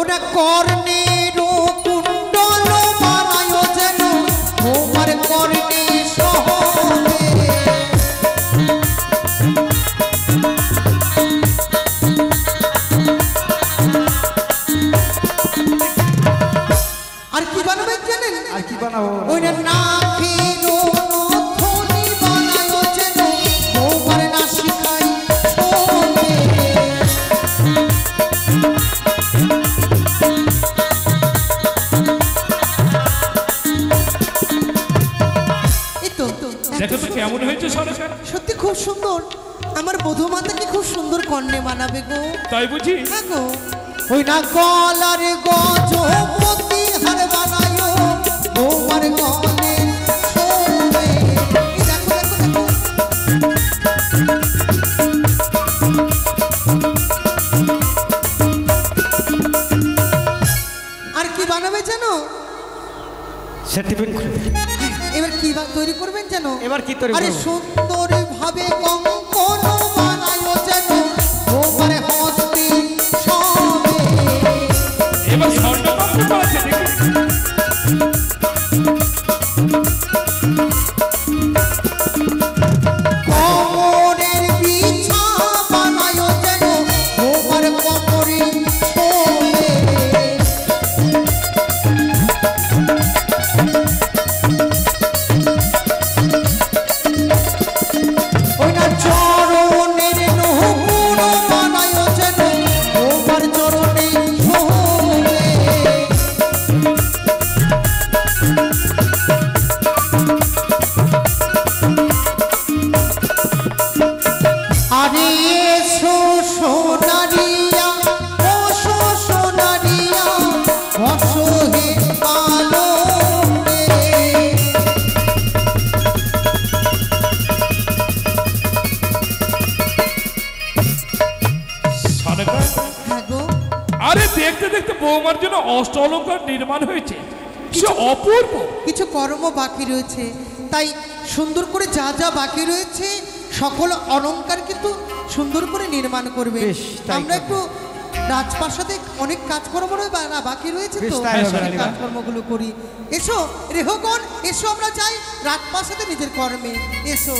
ওটা কর্ণের কুণ্ডল বানায় যেন তোমার কর্ণে শোভে। আর কি বানাবেন জানেন? আর কি বানাবো? ওইটা নাকের নথনি বানায় যেন তোমার নাসিকায় শোভে। দেখো তো কেমন হয়েছে সরকার? সত্যি খুব সুন্দর। আমার বধূমাতাকে খুব সুন্দর কর্ণে মানাবে গো। তাই বুঝি? হ্যাঁ গো। ওই না গলার গজপতি হার বানায় তোমার গলে শোভে। দেখো দেখো দেখো। আর কি বানাবে জানো? সার্টিফিকেট খুলে এবার কি তৈরি করবেন জানো? এবার কি তৈরি আরে করব? সুন্দর ভাবে কঙ্কন বানায় যেন তোমার হস্তে শোভে। এবার স্বর্ণকঙ্কন বানাচ্ছে দেখি। কোমরের বিছা বানায় যেন তোমার কোমরে শোভে। ওই না চরণের নূপুর বানায় যেন তোমার চরণে শোভে। আরে এসো সোনারিয়া বসো সোনারিয়া বসো হে আলোকে। সরকার, হ্যাঁ গো। আরে দেখতে দেখতে বৌমার জন্য অষ্ট অলঙ্কার নির্মাণ হয়েছে। সে অপূর্ব। কিছু কর্ম বাকি রয়েছে, তাই সুন্দর করে যা যা বাকি রয়েছে সকল অলংকার কিন্তু সুন্দর করে নির্মাণ করবে। বেশ, তাই আমরা করব। একটু রাজপ্রাসাদে অনেক কাজকর্ম বাকি রয়েছে বেশ, তো তাই হবে, সেই রানীমা। কাজকর্মগুলো করি। এসো রেহগণ, এসো আমরা যাই রাজপ্রাসাদে নিজের কর্মে। এসো।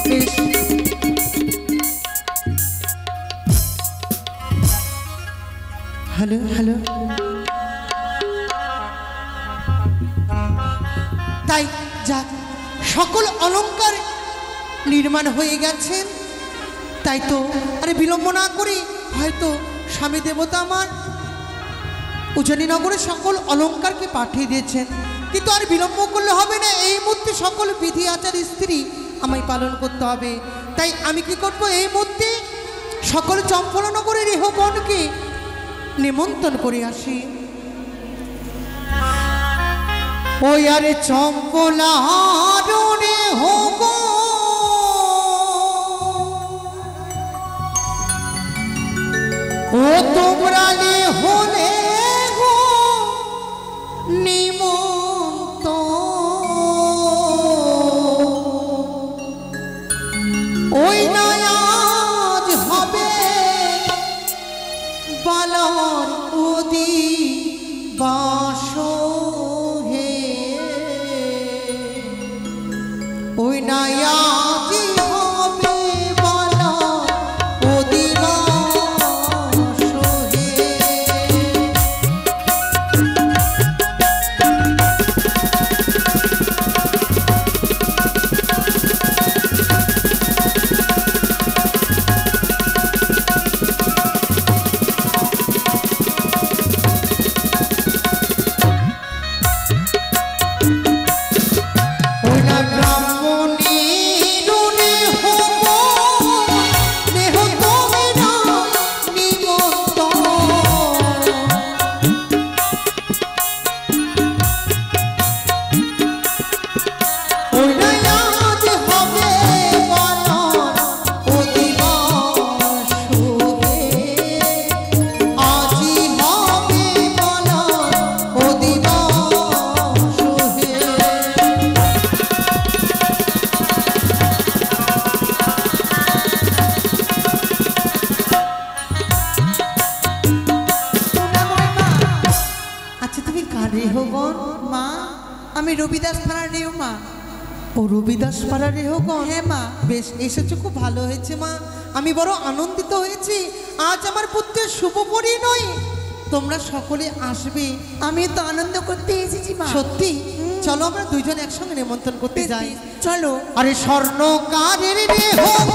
বেশ। Hello hello. তাই যাক, সকল অলংকার নির্মাণ হয়ে গেছে। তাই তো আরে বিলম্ব না করি, হয়তো স্বামী দেবতা আমার উজানিনগরে সকল অলংকারকে পাঠিয়ে দিয়েছেন, কিন্তু আর বিলম্ব করলে হবে না। এই মুহূর্তে সকল বিধি আচার স্ত্রী আমায় পালন করতে হবে। তাই আমি কি করব, এই মুহূর্তে সকল চম্পলনগরের রেহগণকে নিমন্ত্রণ করে আসি। ওই আরে চম্পলারণে হোক ও তোমরা হলে গো নিমন্ত্রণ। ওই নায়াজ হবে বালার ওদি বাস হে। ওই নায়াজ হবে বালার ওদি বাস হে। ওই না ব্রাহ্মণী রবিদাস পাড়ার রেও মা। ও রবিদাস পাড়া রেহগণ। হ্যাঁ মা। বেশ, এসেছো, খুব ভালো হয়েছে মা। আমি বড় আনন্দিত হয়েছি। আজ আমার পুত্রের শুভ পরিণয়, তোমরা সকলে আসবে। আমি তো আনন্দ করতে এসেছি মা। সত্যি? চলো আমরা দুইজন একসঙ্গে নিমন্ত্রণ করতে বেশ, যাই। বেশ, চলো। আরে স্বর্ণকারের রেহগণ,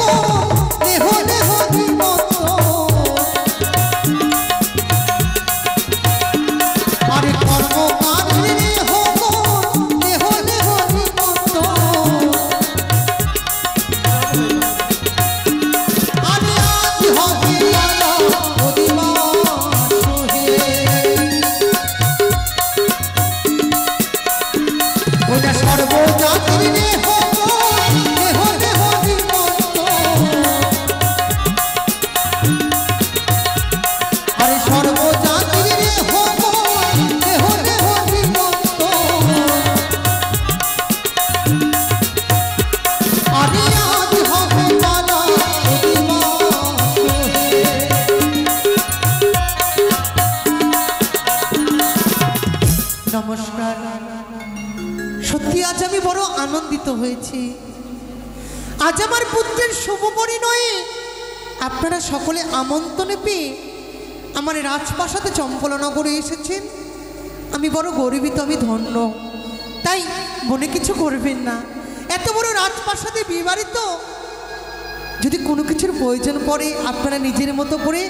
রেহ রেহ নিমন্ত্রণ। আরে কর্মকারের রেহগণ, রেহ রেহ নিমন্ত্রণ। আরে আজ হবে আলো অধিবাস হে। ওটা সর্বজাতির রেহগণ, রেহ রেহ নিমন্ত্রণ। আরে সর্বজাতির রেহগণ, রেহ রেহ নিমন্ত্রণ। আরে আজ হবে পালা অধিবাস হে। নমস্কার। সত্যি আজ আমি বড় আনন্দিত হয়েছি। আজ আমার পুত্রের শুভ পরিণয়ে আপনারা সকলে আমন্ত্রণে পেয়ে আমার রাজপ্রাসাদে চম্পলনগরে এসেছেন। আমি বড় গর্বিত, আমি ধন্য। তাই মনে কিছু করবেন না। এত বড় রাজপ্রাসাদে বিবাহিত, যদি কোনো কিছুর প্রয়োজন পড়ে আপনারা নিজের মতো করে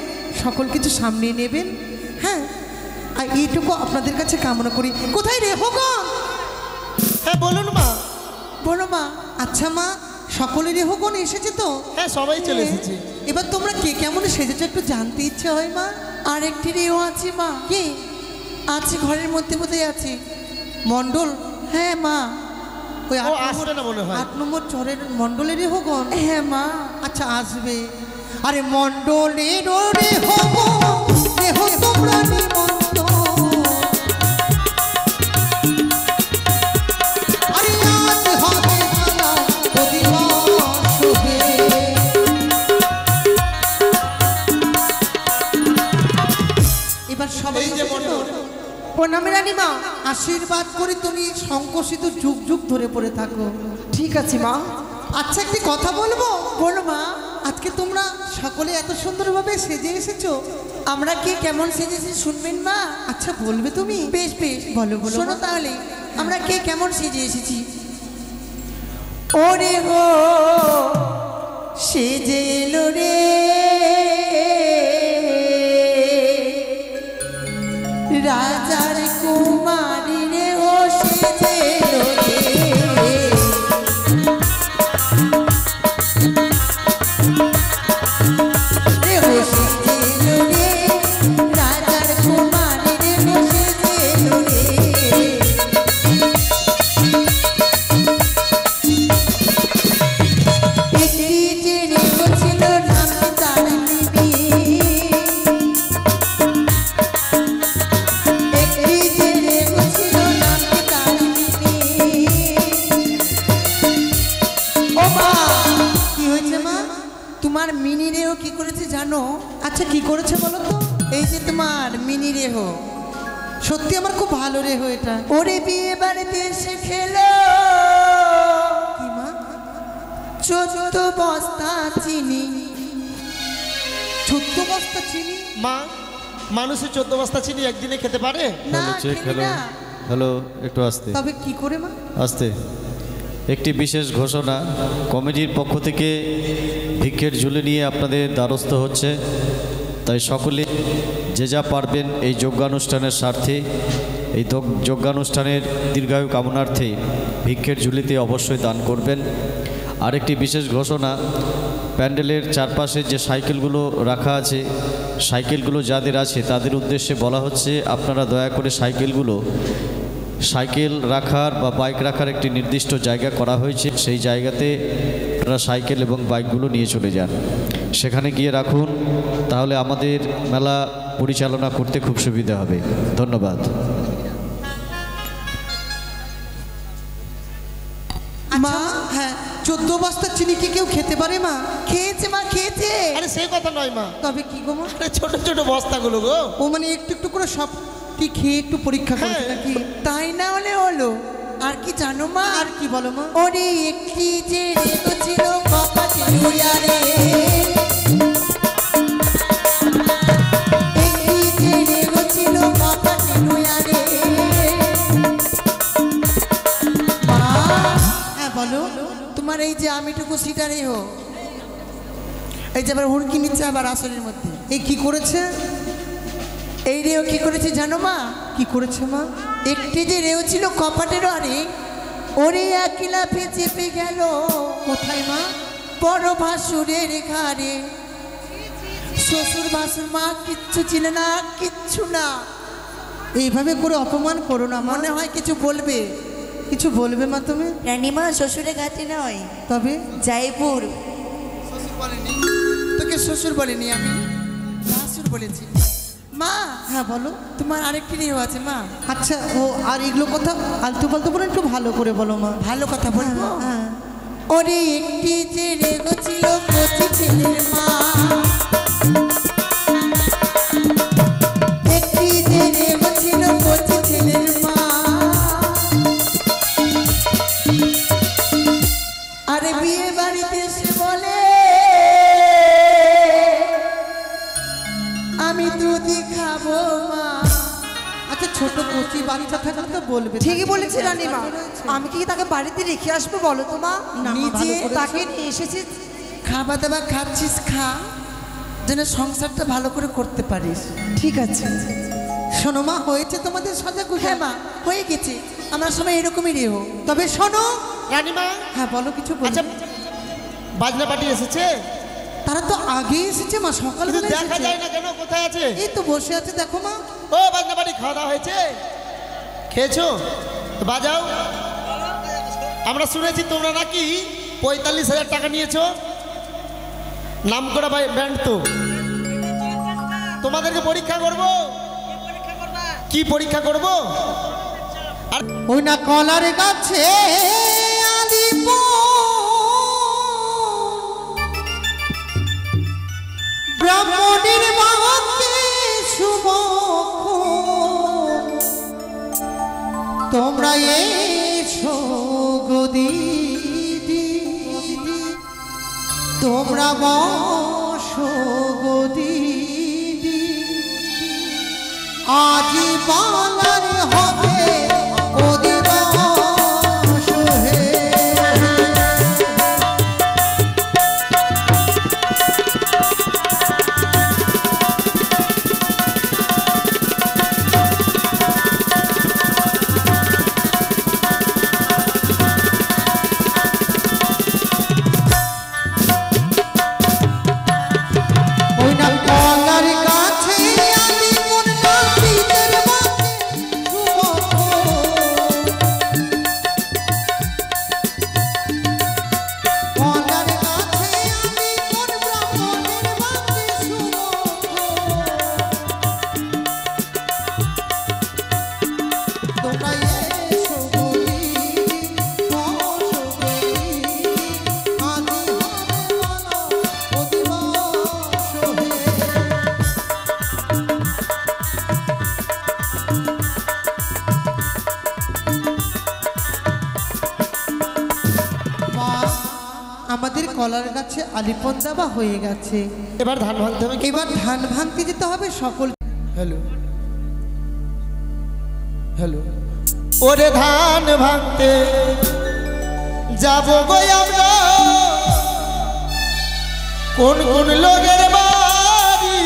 সকল কিছু সামনে নেবেন। হ্যাঁ, আর এইটুকু আপনাদের কাছে কামনা করি। কোথায় রেহগণ? হ্যাঁ বলুন মা। বলো মা। আচ্ছা মা, সকলের রেহগণ এসেছে তো? হ্যাঁ সবাই চলে এসেছে। এবার তোমরা কে কেমন সেজেছো একটু জানতে ইচ্ছে হয় মা। আর একটি রেও আছে মা। কে আছে ঘরের মধ্যে বোধহয় আছে। মণ্ডল? হ্যাঁ মা। ওই ও আসবে না মনে হয়। 8 নম্বর চরের মণ্ডলের রেহগণ? হ্যাঁ মা। আচ্ছা আসবে। আরে মণ্ডলের রেহগণ, রেহ তোমরা নিমন্ত্রণ। আরে আজ হবে পালা অধিবাস হে। এবার সবাই এই যে এসেছো? মণ্ডল। প্রণামী রানীমা। আশীর্বাদ করে তুমি সংকোচিত যুগ যুগ ধরে পড়ে থাকো। ঠিক আছে মা। আচ্ছা একটি কথা বলবো? বলো মা। আজকে তোমরা সকলে এত সুন্দরভাবে সেজে এসেছো, আমরা কে কেমন সেজেছি শুনবেন মা? আচ্ছা বলবে তুমি? বেশ বেশ, বলো, বলো শোনো মা। তাহলে আমরা কে কেমন সেজে এসেছি। ওরে গো সেজে এলো রে রাজার কুমারী রে, ও সেজে এলো রে। রে ও সেজে এলো রে রাজার কুমারী রে, ও সেজে এলো রে। একটি যে রেও ছিল নাম তার বিবি। একটি যে রেও ছিল নাম তার বিবি। ও মা, কি হয়েছে মা? তোমার মিনি রেও কি করেছে জানো? আচ্ছা কি করেছে বলো তো? এই যে তোমার মিনি রেহো। সত্যি আমার খুব ভালো রেহ এটা। ওরে বিয়ে বাড়িতে এসে খেলো কি মা? 14 বস্তা চিনি। 14 বস্তা চিনি? মা, মানুষের 14 বস্তা চিনি একদিনে খেতে পারে? না হ্যালো চেক, খেলি হ্যালো না। হ্যালো, একটু আসতে তবে কি করে মা? আসতে। একটি বিশেষ ঘোষণা, কমিটির পক্ষ থেকে ভিক্ষের ঝুলি নিয়ে আপনাদের দ্বারস্থ হচ্ছে। তাই সকলে যে যা পারবেন এই যজ্ঞানুষ্ঠানের স্বার্থে, এই যজ্ঞানুষ্ঠানের দীর্ঘায়ু কামনার্থে ভিক্ষের ঝুলিতে অবশ্যই দান করবেন। আরেকটি বিশেষ ঘোষণা, প্যান্ডেলের চারপাশে যে সাইকেলগুলো রাখা আছে, সাইকেলগুলো যাদের আছে তাদের উদ্দেশ্যে বলা হচ্ছে আপনারা দয়া করে সাইকেল রাখার বা বাইক রাখার একটি নির্দিষ্ট জায়গা করা হয়েছে, সেই জায়গাতে আপনারা সাইকেল এবং বাইকগুলো নিয়ে চলে যান, সেখানে গিয়ে রাখুন। তাহলে আমাদের মেলা পরিচালনা করতে খুব সুবিধা হবে। ধন্যবাদ। মা, হ্যাঁ 14 বস্তা চিনি কি কেউ খেতে পারে মা? খেয়েছে মা, খেয়েছে। আরে সেই কথা নয় মা, তবে কি গো মা? আরে ছোট ছোট বস্তাগুলো গো। ও মানে একটু একটু করে সব কি খেয়ে একটু পরীক্ষা করেছে হ্যাঁ। নাকি? তাই না হলে হলো। আর কি জানো মা? আর কি বলো মা? ওরে একটি যে রেগো ছিল কপাটে নুয়ারে, একটি যে রেগো ছিল কপাটে নুয়ারে। মা, হ্যাঁ বলো। তোমার এই যে আমিটুকু সিটারে হো, এই যে আবার হুড়কি নিচ্ছে আবার আসলের মধ্যে, এই কি করেছে? এই রেও কি করেছে জানো মা? কি করেছে মা? একটি যে রেও ছিল কপাটের আরে, ওরে একলাফে চেপে গেল কোথায় মা? বড় ভাসুরের ঘাড়ে। শ্বশুর ভাসুর মা কিচ্ছু ছিল না, কিচ্ছু না। এইভাবে করে অপমান করো না মা। মনে হয় কিছু বলবে। কিছু বলবে মা তুমি? রানীমা শ্বশুরের ঘাটে নয়, তবে জয়পুর। তোকে শ্বশুর বলিনি, আমি ভাসুর বলেছি। মা, হ্যাঁ বলো। তোমার আরেকটি রেও আছে মা। আচ্ছা ও আর এগুলো কথা আলতু ফালতু বলে একটু ভালো করে বলো মা। ভালো কথা বলবো। হ্যাঁ। ওরে একটি যে রেগো ছিল কচি ছেলের মা, একটি যে রেগো ছিল কচি ছেলের মা। আরে বিয়ে বাড়িতে এসে বলে আমি দুধই খাবো মা। আচ্ছা ছোট কচি বাচ্চা থাকলে তো বলবে। ঠিকই বলেছে রানীমা, আমি কি তাকে বাড়িতে রেখে আসবো বলো তো মা? না, মা, নিজে ভালো করেছো। তাকে নিয়ে এসেছিস, খাবার দাবার খাচ্ছিস, খা যেন সংসারটা ভালো করে করতে পারিস। ঠিক আছে। শোনো মা, হয়েছে তোমাদের সাজা গুজা। হ্যাঁ মা, হয়ে গেছে। আমার সময় এরকমই রেও। তবে শোনো। রানীমা, হ্যাঁ বলো কিছু বলো। আচ্ছা বাজনা পার্টি এসেছে তারা তো আগে এসেছে মা, কিন্তু সকালবেলা দেখা এসেছে। যায় না কেন? কোথায় আছে? এই তো বসে আছে দেখো মা। ও বাজনা পার্টি খাওয়া দাওয়া হয়েছে? খেয়েছো? তো বাজাও। আমরা শুনেছি তোমরা নাকি 45,000 টাকা নিয়েছো, নাম করা ব্যান্ড। তো তোমাদেরকে পরীক্ষা করব। কি পরীক্ষা করব? আর ওই না কলার গাছে ব্রাহ্মণের বাবাকে শুভ তোমরা এসো গো দিদি, তোমরা বসো গো দিদি, আজ বালার হবে অধিবাস হে। ওই না কলার গাছে আলি কোন নাপিতের বাঁকে শুভ। কলার গাছে আলি কোন ব্রাহ্মণের বাঁকে শুভ। তোমরা এসো গো দিদি, বসো গো দিদি, আদি হবে বলো অধিবাস হে। মা, আমাদের কলার গাছে আলিপন দেওয়া হয়ে গেছে। এবার ধান ভাঙতে হবে। এবার ধান ভাঙতে যেতে হবে সকল। হ্যালো হ্যালো, ওরে ধান ভাঙতে যাব গো আমরা, কোন কোন লোকের বাড়ি।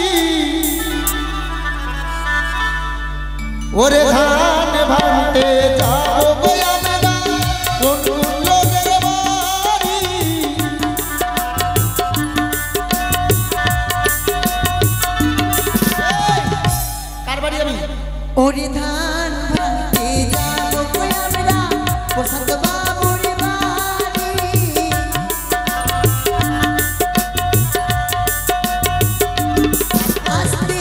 ওরে ধান ভাঙতে যাব গো আমরা, কোন কোন লোকের বাড়ি। কার বাড়ি আমি? ওরে ধান ভাঙতে যাবো গো আমরা, বসন্ত বাবুর বাড়ি। আসতে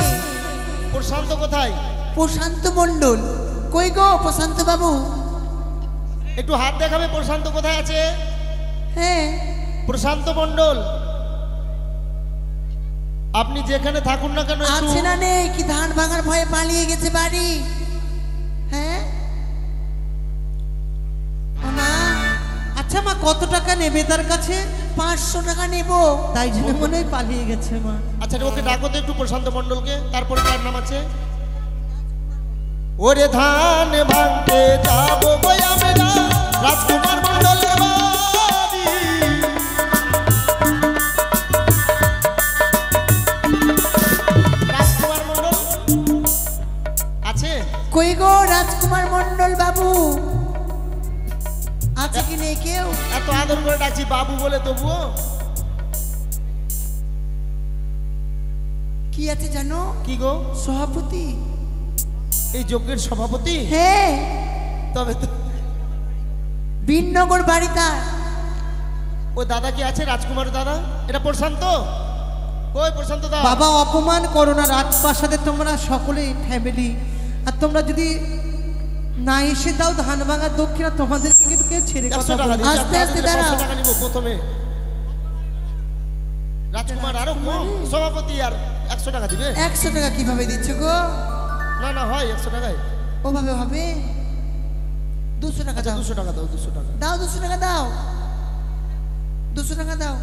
প্রশান্ত কোথায়? প্রশান্ত মণ্ডল। কই গো প্রশান্ত বাবু? একটু হাত দেখাবে, প্রশান্ত কোথায় আছে? হ্যাঁ, প্রশান্ত মণ্ডল, আপনি যেখানে থাকুন না কেন একটু আছে না নেই? কি ধান ভাঙার ভয়ে পালিয়ে গেছে বাড়ি? হ্যাঁ, কত টাকা নেবে তার কাছে? 500 টাকা নেব। তাই জন্য মনে হয় পালিয়ে গেছে মা। আচ্ছা ওকে ডাকো তো একটু প্রশান্ত মণ্ডলকে। তারপরে তার নাম আছে ওরে ধান ভাঙতে যাবো গো আমরা রাজকুমার মণ্ডলের বাড়ি। রাজকুমার মণ্ডল আছে? কই গো রাজকুমার মণ্ডল বাবু, আছে কি নেই কেউ? এত আদর করে ডাকছি বাবু বলে, তবুও কি আছে জানো? কি গো? সভাপতি। এই যজ্ঞের সভাপতি? হ্যাঁ, তবে তো বিননগর বাড়ি তার। ও দাদা কি আছে? রাজকুমার দাদা? এটা প্রশান্ত? কই প্রশান্ত দা? বাবা অপমান করো না, রাজপ্রাসাদে তোমরা সকলেই ফ্যামিলি, আর তোমরা যদি না এসে দাও ধান ভাঙা দক্ষিণা তোমাদেরকে কিন্তু কেউ ছেড়ে 100 কথা টাকা বলবে দিই। না। আস্তে আস্তে দাঁড়াও। 500 টাকা নিব প্রথমে। রাজকুমার আরো কম, সভাপতি আর 100 টাকা দিবে? 100 টাকা কিভাবে দিচ্ছ গো? না না হয় 100 টাকায়। ওভাবে হবে? 200 টাকা আচ্ছা দাও। 200 টাকা দাও, 200 টাকা দাও 200 টাকা দাও, 200 টাকা দাও।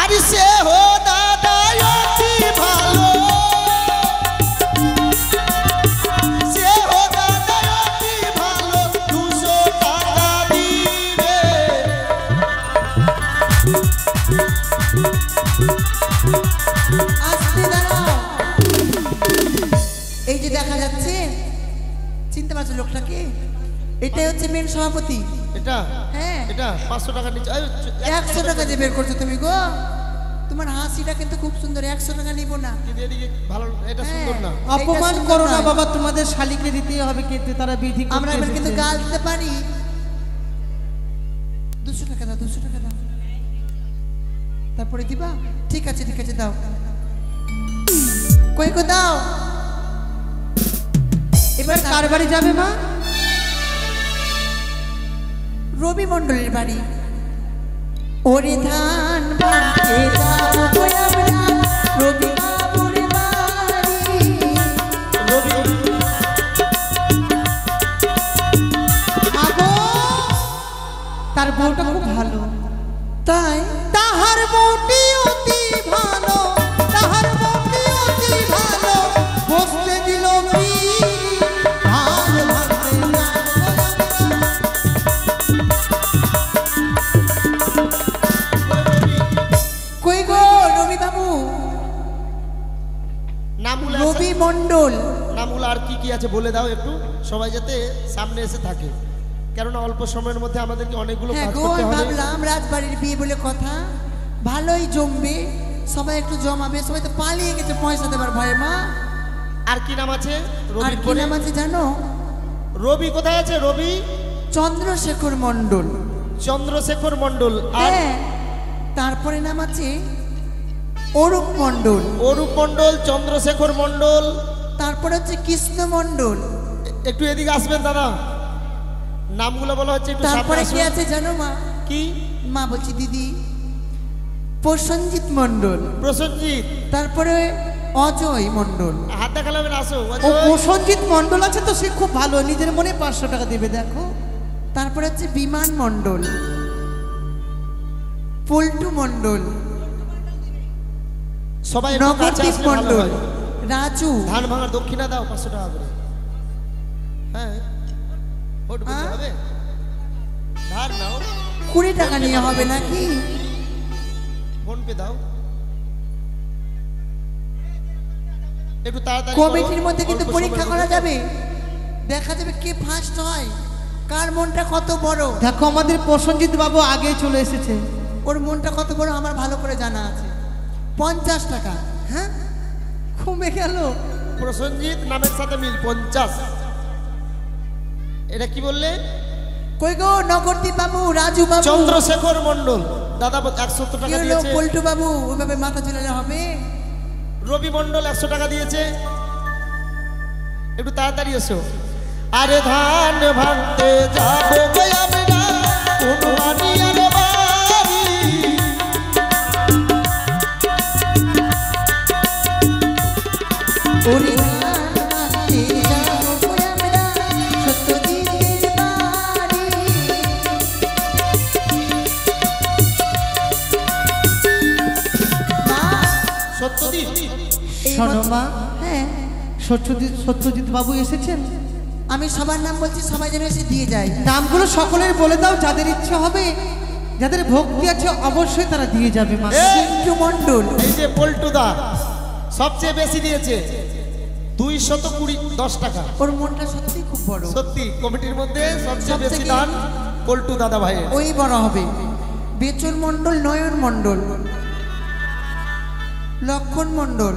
আরে সে হো দাদা অতি ভালো, সে হো দাদা অতি ভালো, 200 টাকা দিবে। আস্তে দাঁড়াও। এই যে দেখা যাচ্ছে, চিনতে পারছো লোকটাকে? এটাই হচ্ছে মেন সভাপতি। এটা হ্যাঁ, এটা 500 টাকা নিচে 100 টাকা যে বের করছো তুমি গো। তোমার হাসিটা কিন্তু খুব সুন্দর, 100 টাকা নিব না। এদিকে ভালো, এটা সুন্দর না। হ্যাঁ, অপমান এটা সুন্দর করো না নয়। বাবা, তোমাদের শালিকে দিতে হবে কিন্তু তারা বিধি করতে আমরা এবার কিন্তু এসেছে। গাল দিতে পারি। 200 টাকা দাও, 200 টাকা দাও। তারপরে দিবা? ঠিক আছে ঠিক আছে, দাও। কই কো দাও। এবার কার বাড়ি যাবে মা? রবি মণ্ডলের বাড়ি। ওরে ধান ভাঙতে যাবো গো আমরা রবি বাবুর বাড়ি। মা গো, তার বউটা খুব ভালো। তাই তাহার বউটি অতি ভালো, তাহার বউটি অতি ভালো, বসতে দিল কি ধান ভাঙতে কই গো রবি বাবু? নামগুলো রবি মণ্ডল। নামগুলো আর কি কি আছে বলে দাও একটু, সবাই যাতে সামনে এসে থাকে, কেননা অল্প সময়ের মধ্যে আমাদেরকে অনেকগুলো হ্যাঁ কাজ গো, করতে আমি হবে। ভাবলাম রাজবাড়ির বিয়ে বলে কথা, ভালোই জমবে, সবাই একটু জমাবে। সবাই তো পালিয়ে গেছে পয়সা দেবার ভয়ে মা। আর কি নাম আছে? আর রবির কি পরে? নাম আছে জানো? রবি কোথায় আছে? রবি চন্দ্রশেখর মণ্ডল। চন্দ্রশেখর মণ্ডল। আর হ্যাঁ, তারপরে নাম আছে অরূপ মণ্ডল। অরূপ মণ্ডল, চন্দ্রশেখর মণ্ডল। তারপরে হচ্ছে কৃষ্ণ মণ্ডল। একটু এদিকে আসবেন দাদা, নামগুলো বলা হচ্ছে একটু সামনে তারপরে কি আসুন। আছে জানো মা? কি? মা বলছি দিদি, প্রসঞ্জিৎ মণ্ডল। প্রসেনজিৎ। তারপরে অজয় মণ্ডল। হাত দেখালাম না, আসো। ও অজয়। প্রসঞ্জিৎ মণ্ডল আছে তো, সে খুব ভালো, নিজের মনে 500 টাকা দেবে। দেখো তারপরে হচ্ছে বিমান মণ্ডল, পল্টু মণ্ডল, সবাই একটু কাছে নবদ্বীপ আসলে ভালো মণ্ডল, হয়। রাজু। ধান ভাঙার দক্ষিণা দাও 500 টাকা করে। হ্যাঁ ভোট দিতে হ্যাঁ? হবে। ধার নাও, 20 টাকা নিয়ে হবে নাকি? ফোন পে দাও। একটু তাড়াতাড়ি করো, কমিটির মধ্যে কিন্তু অল্প পরীক্ষা সময়ের করা মধ্যে। যাবে, দেখা যাবে কে ফার্স্ট হয়, কার মনটা কত বড়। দেখো আমাদের প্রসঞ্জিৎ বাবু আগে চলে এসেছে। ওর মনটা কত বড় আমার ভালো করে জানা আছে। 50 টাকা। হ্যাঁ, কমে গেল। প্রসেনজিৎ নামের সাথে মিল 50। এটা কি বললে? কই গো নগরদীপ বাবু, রাজু বাবু, চন্দ্রশেখর মণ্ডল দাদা 170 কি টাকা হলো দিয়েছে। পল্টু বাবু? ওইভাবে মাথা ঝুলালে হবে? রবি মণ্ডল 100 টাকা দিয়েছে। একটু তাড়াতাড়ি এসো। আরে ধান ভাঙতে যাবো গো আমরা কোন মানিয়ার বাড়ি। ওরে ধান ভাঙতে যাবো গো আমরা সত্যজিতের বাড়ি। সত্যজিৎ শোনো মা, হ্যাঁ সত্যজিৎ বাবু এসেছেন। আমি সবার নাম বলছি, সবাই যেন এসে দিয়ে যায়। নামগুলো সকলের বলে দাও, যাদের ইচ্ছে হবে, যাদের ভক্তি আছে অবশ্যই তারা দিয়ে যাবে মা। চিন্টু মণ্ডল, এই যে পল্টুদা সবচেয়ে বেশি দিয়েছে 220 10 টাকা। ওর মনটা সত্যি খুব বড়, সত্যি কমিটির মধ্যে সবচেয়ে বেশি সবথেকে- দান পল্টু দাদা ভাইয়ের। ওই বড় হবে। বেচন মণ্ডল, নয়ন মণ্ডল, লক্ষণ মণ্ডল,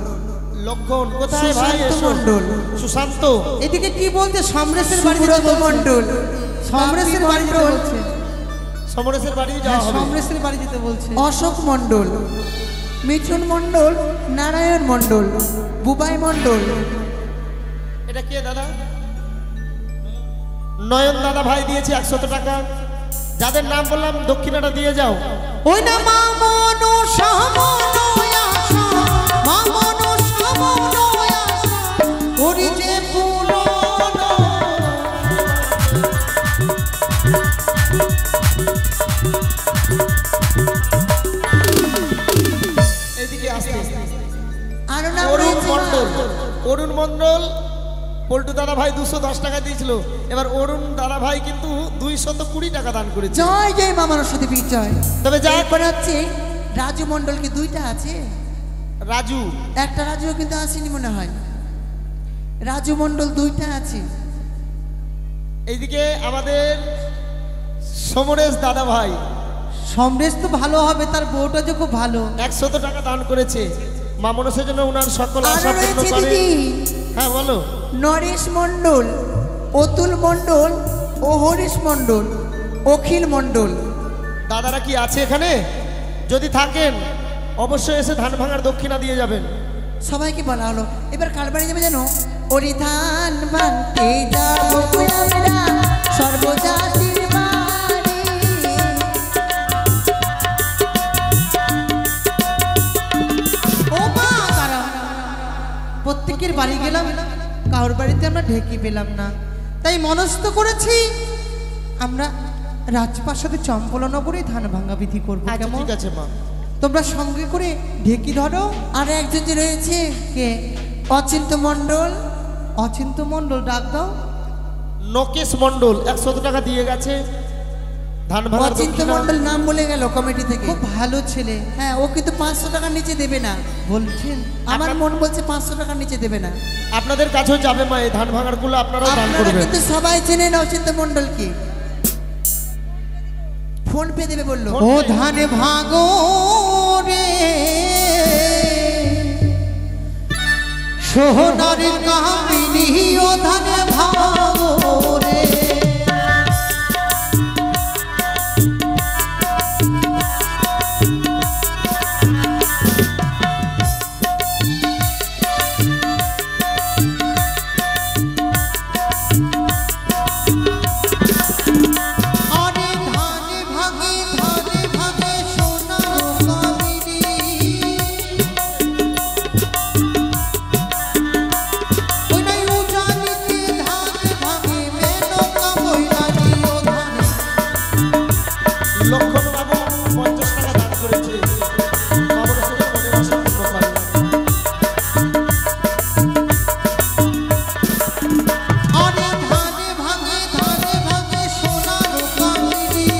লক্ষণ কোথায় ভাই? সুশান্ত এসো। মণ্ডল, সুশান্ত এদিকে কি বলছে? সমরেশের বাড়ি যেতে সুব্রত বলছে। মণ্ডল, সমরেশের বাড়ি যেতে মণ্ডল, বলছে। সমরেশের বাড়ি হ্যাঁ, যাওয়া হবে। সমরেশের বাড়ি যেতে বলছে। অশোক মণ্ডল, মিঠুন মণ্ডল, নারায়ণ মণ্ডল, বুবাই মণ্ডল, এটা কে দাদা? নয়ন দাদা ভাই দিয়েছে 100 টাকা। যাদের নাম বললাম দক্ষিণাটা দিয়ে যাও। ওই না মা মনসা মনয়াসা, মা মনসা মনয়াসা, করি যে পূরণ। এইদিকে আসতে। আরো নাম অরুণ রয়েছে মা। মণ্ডল, অরুণ মণ্ডল পল্টু দাদা ভাই 210 টাকা দিয়েছিল। এবার অরুণ দাদা ভাই কিন্তু 220 টাকা দান করেছে। জয় জয় মা মনসা দেবী জয়। তবে যাই এরপরে হচ্ছে রাজু মণ্ডল, কি দুইটা আছে? রাজু, একটা রাজুও কিন্তু আসেনি মনে হয়। রাজু মণ্ডল দুইটা আছে। এইদিকে আমাদের সমরেশ দাদা ভাই সমরেশ তো ভালো হবে, তার বউটা যে খুব ভালো। 100 টাকা দান করেছে। মা মনসার জন্য ওনার সকল আরো আশা পূর্ণ রয়েছে করে। দিদি হ্যাঁ বলো। নরেশ মণ্ডল, অতুল মণ্ডল, ও হরিশ মণ্ডল, অখিল মণ্ডল। দাদারা কি আছে এখানে? যদি থাকেন অবশ্যই এসে ধান ভাঙার দক্ষিণা দিয়ে যাবেন। সবাইকে বলা হলো। এবার কার বাড়ি যাবে জানো? ওরি ধান ভাঙতে যাবো আমরা সর্বজাতির বাড়ি। ও মা, দাঁড়াও। প্রত্যেকের বাড়ি গেলাম, কারোর বাড়িতে আমরা ঢেকি পেলাম না, তাই মনস্থ করেছি আমরা রাজপ্রাসাদে চম্পলনগরে ধান ভাঙা বিধি করবো। আচ্ছা কেমন? ঠিক আছে মা। তোমরা সঙ্গে করে ঢেকি ধরো। আর একজন যে রয়েছে কে? অচিন্ত মণ্ডল, অচিন্ত মণ্ডল, ডাক দাও। নকেশ মণ্ডল 100 টাকা দিয়ে গেছে ধান ভাঙার অচিন্ত দক্ষিণা। মণ্ডল নাম বলে গেল কমিটি থেকে। খুব ভালো ছেলে। হ্যাঁ, ও কিন্তু 500 টাকার নিচে দেবে না। বলছেন আমার মন বলছে 500 টাকার নিচে দেবে না। আপনাদের কাছেও যাবে মা এই ধান ভাঙার গুলো, আপনারাও দান আপনারা করবেন। কিন্তু সবাই চেনেন অচিন্ত মণ্ডলকে। ফোন পে দেবে বললো। ও ধানে ভাগো রে সোহনার কামিনী, ও ধানে ভাগো রে। আরে ধানে ভাগে সোনার কামিনী, ওই নাই উজানিতে ধানে ভাগে মেনকা বৈরাগী, ও ধানে। লক্ষণ বাবু 50 টাকা দান করেছে। মা মনসার মনের আশা পূর্ণ করে। আরে ধানে ভাগে সোনার কামিনী,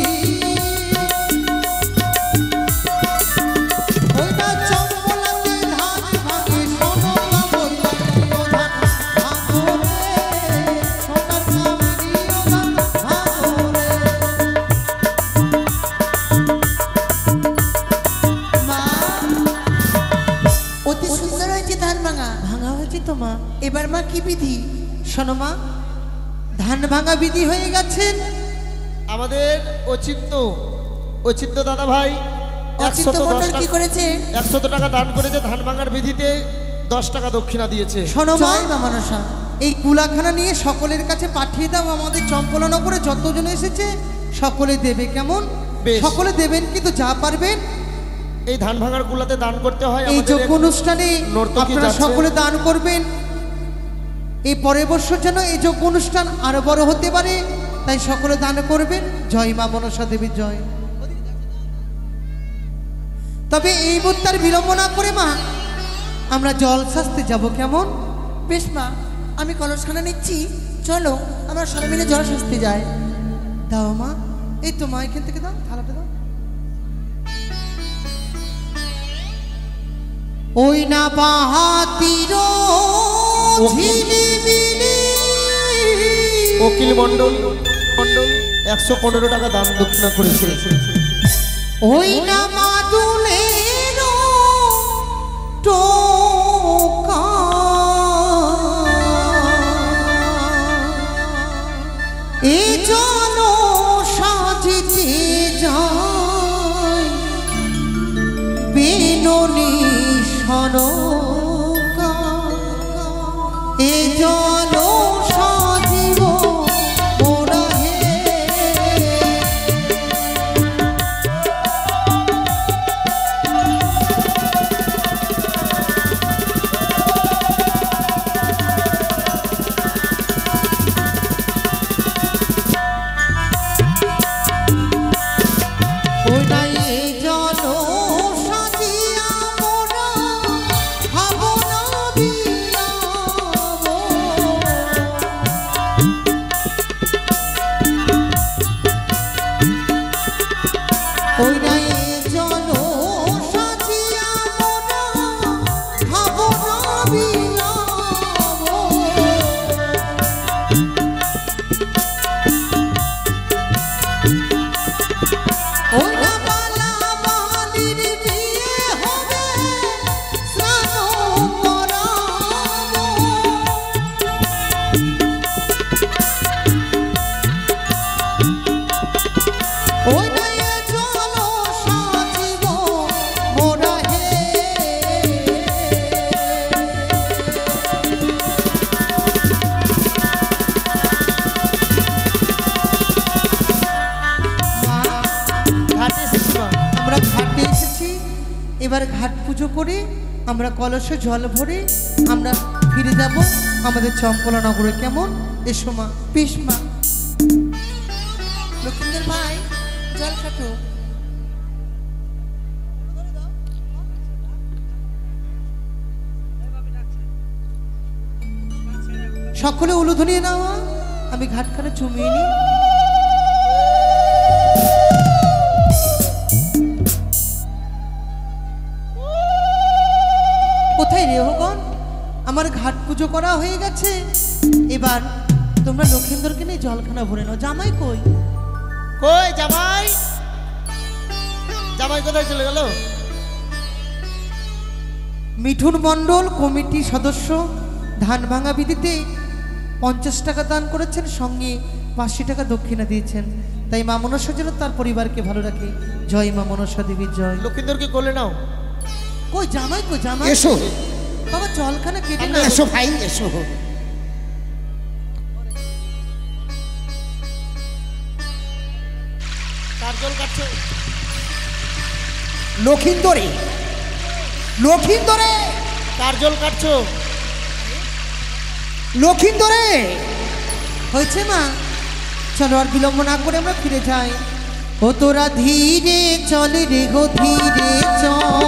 ওই না চম্পলাতে ধানে ভাগে সোনার বৈরাগী, ও ধানে ভাগো রে সোনার কামিনী, ও ধানে ভাগো রে। মা, অতি সুন্দর হয়েছে ধান ভাঙা। ভাঙা হয়েছে তো মা। এবার মা কি বিধি? শোনো মা, ধান ভাঙা বিধি হয়ে গেছেন। আমাদের অচিন্ত দাদা ভাই অচিন্ত মণ্ডল কি 110 করেছে? 100 টাকা দান করেছে। ধান ভাঙার বিধিতে 10 টাকা দক্ষিণা দিয়েছে। শোনো মা, জয় মা মনসা। এই কুলাখানা নিয়ে সকলের কাছে পাঠিয়ে দাও। আমাদের চম্পলনগরে যতজন এসেছে সকলে দেবে। কেমন? বেশ। সকলে দেবেন, কিন্তু যা পারবেন এই ধান ভাঙার গুলাতে দান করতে হয়। এই আমাদের যোগ্য অনুষ্ঠানে নর্তকী আপনারা যাচ্ছে। সকলে দান করবেন। এই পরের বছর যেন এই যোগ্য অনুষ্ঠান আরো বড় হতে পারে, তাই সকলে দান করবেন। জয় মা মনসা দেবীর জয়। তবে এই মুহূর্তে আর বিলম্ব না করে মা, আমরা জল সাজতে যাব কেমন? বেশ মা, আমি কলসখানা নিচ্ছি, চলো আমরা সবাই মিলে জল সাজতে যাই। দাও মা, এই তো মা, এখান থেকে দাও, থালাটা দাও। ওই না বাহাতির ঝিলিমিলি উকিল মন্ডল 115 টাকা দান দক্ষিণা করেছে। ওই না মাদুলের টোকা এ জল সাজিতে যায় বিননি সরকা এ জল সাজিব মোরা হে। ওই নাই এই জল সাজিয়া মোরা ভাবনা বিলাবো। ওই নাই এই জল সাজিয়া মোরা ভাবনা বিলাবো। ওই না বালা বালির বিয়ে হবে স্নান করাবো। ওই না এ জল সাজিব মোরা হে। মা, ঘাটে এসেছি মা। আমরা ঘাটে এসেছি, এবার ঘাট পুজো করে আমরা কলসে জল ভরে আমরা ফিরে যাব আমাদের চম্পলা নগরে কেমন? এসো মা। বেশ মা। লক্ষ্মীদের ভাই জল কাটো। সকলে উলুধ্বনি নেওয়া, আমি ঘাটখানে চুমিয়ে নিই। কোথায় রেহগণ? আমার ঘাট পুজো করা হয়ে গেছে, এবার তোমরা লক্ষিন্দরকে নিয়ে জলখানা ভরে নাও। জামাই কই? কই জামাই? জামাই কোথায় চলে গেল? মিঠুন মণ্ডল কমিটি সদস্য ধান ভাঙা বিধিতে 50 টাকা দান করেছেন, সঙ্গে 500 টাকা দক্ষিণা দিয়েছেন। তাই মা মনসা যেন তার পরিবারকে ভালো রাখে। জয় মা মনসা দেবীর জয়। লক্ষিন্দরকে কোলে নাও। কই জামাই, কই জামাই? এসো বাবা জলখানা কেটে না। এসো ভাই এসো। কার জল কাটছো? লক্ষিন্দরে, লক্ষিন্দরে, কার জল কাটছো? লক্ষিন্দরে। হয়েছে মা, চলো আর বিলম্ব না করে আমরা ফিরে যাই। ও তোরা ধীরে চলে রে গো, ধীরে চল।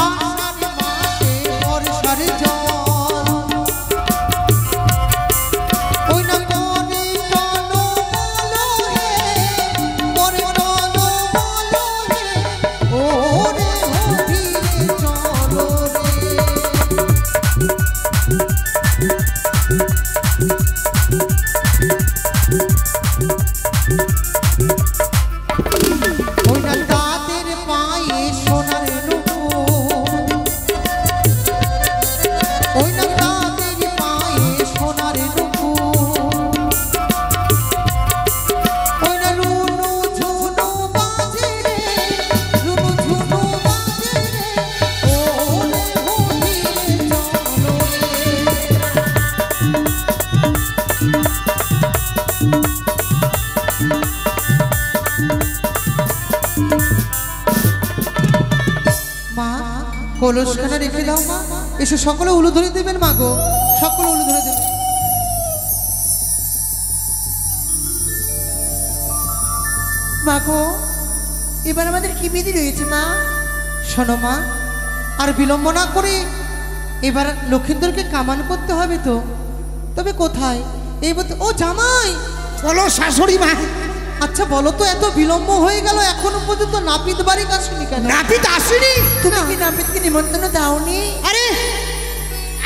আষাঢ় মাসে বর্ষার জল, ওই না করে টনমল হে, করে টনমল হে, ও রে ও ধীরে চলো রে। ওই না তাদের পায়ে সোনার নুপুর, ওই না তাদের পায়ে সোনার নুপুর, ওই না রুনু ঝুনু বাজে রে, রুনু ঝুনু বাজে রে, ও রে ও ধীরে চলো রে। মা, কলসখানা রেখে দাও মা। এসো সকলে উলুধ্বনি দেবেন মা গো, সকলে উলুধ্বনি দেবেন। মা গো, এবার আমাদের কি বিধি রয়েছে মা? শোনো মা, আর বিলম্ব না করে এবার লক্ষিন্দরকে কামান করতে হবে তো। তবে কোথায় এই ও জামাই? বলো শাশুড়ি মা। আচ্ছা বলো তো, এত বিলম্ব হয়ে গেল এখনো পর্যন্ত নাপিত বাড়ি আসেনি কেন? নাপিত আসেনি? তুমি কি নাপিতকে নিমন্ত্রণ দাওনি? আরে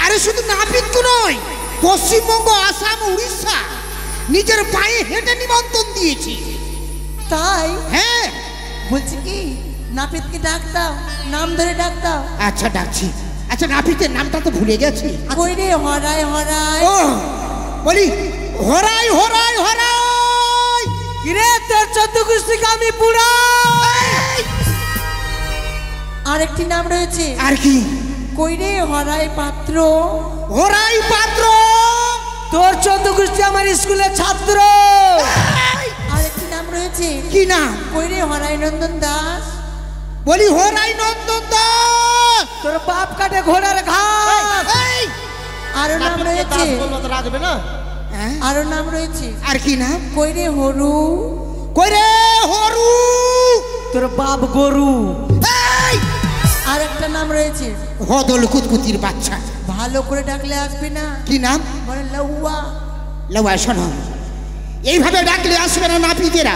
আরে শুধু নাপিত তো নয়, পশ্চিমবঙ্গ, আসাম, উড়িষ্যা নিজের পায়ে হেঁটে নিমন্ত্রণ দিয়েছি। তাই? হ্যাঁ। বলছি কি নাপিতকে ডাক দাও, নাম ধরে ডাক দাও। আচ্ছা ডাকছি। আচ্ছা নাপিতের নামটা তো ভুলে গেছি। কই রে হরাই হরাই? ও বলি হরাই হরাই হরাই। কিরে তোর 14 কুষ্টিকে আমি পুরাই। আরেকটি নাম রয়েছে। আর কি? কই রে হরাই পাত্র? হরাই পাত্র। তোর 14 কুষ্টি আমার স্কুলের ছাত্র। আরেকটি নাম রয়েছে। কি নাম? কই রে হরাই নন্দন দাস? বলি হরাই নন্দন দাস। তোর বাপ কাটে ঘোড়ার ঘাস। এই আরো নাম রয়েছে। রাখবে না? আরো নাম রয়েছে। আর কি নাম? কই রে হরু? কই রে হরু। তোর বাপ গরু। এই আর একটা নাম রয়েছে। হদল কুতকুতির বাচ্চা। ভালো করে ডাকলে আসবে না। কি নাম? বলে লউয়া। লওয়া শোনো, এইভাবে ডাকলে আসবে না নাপিতেরা।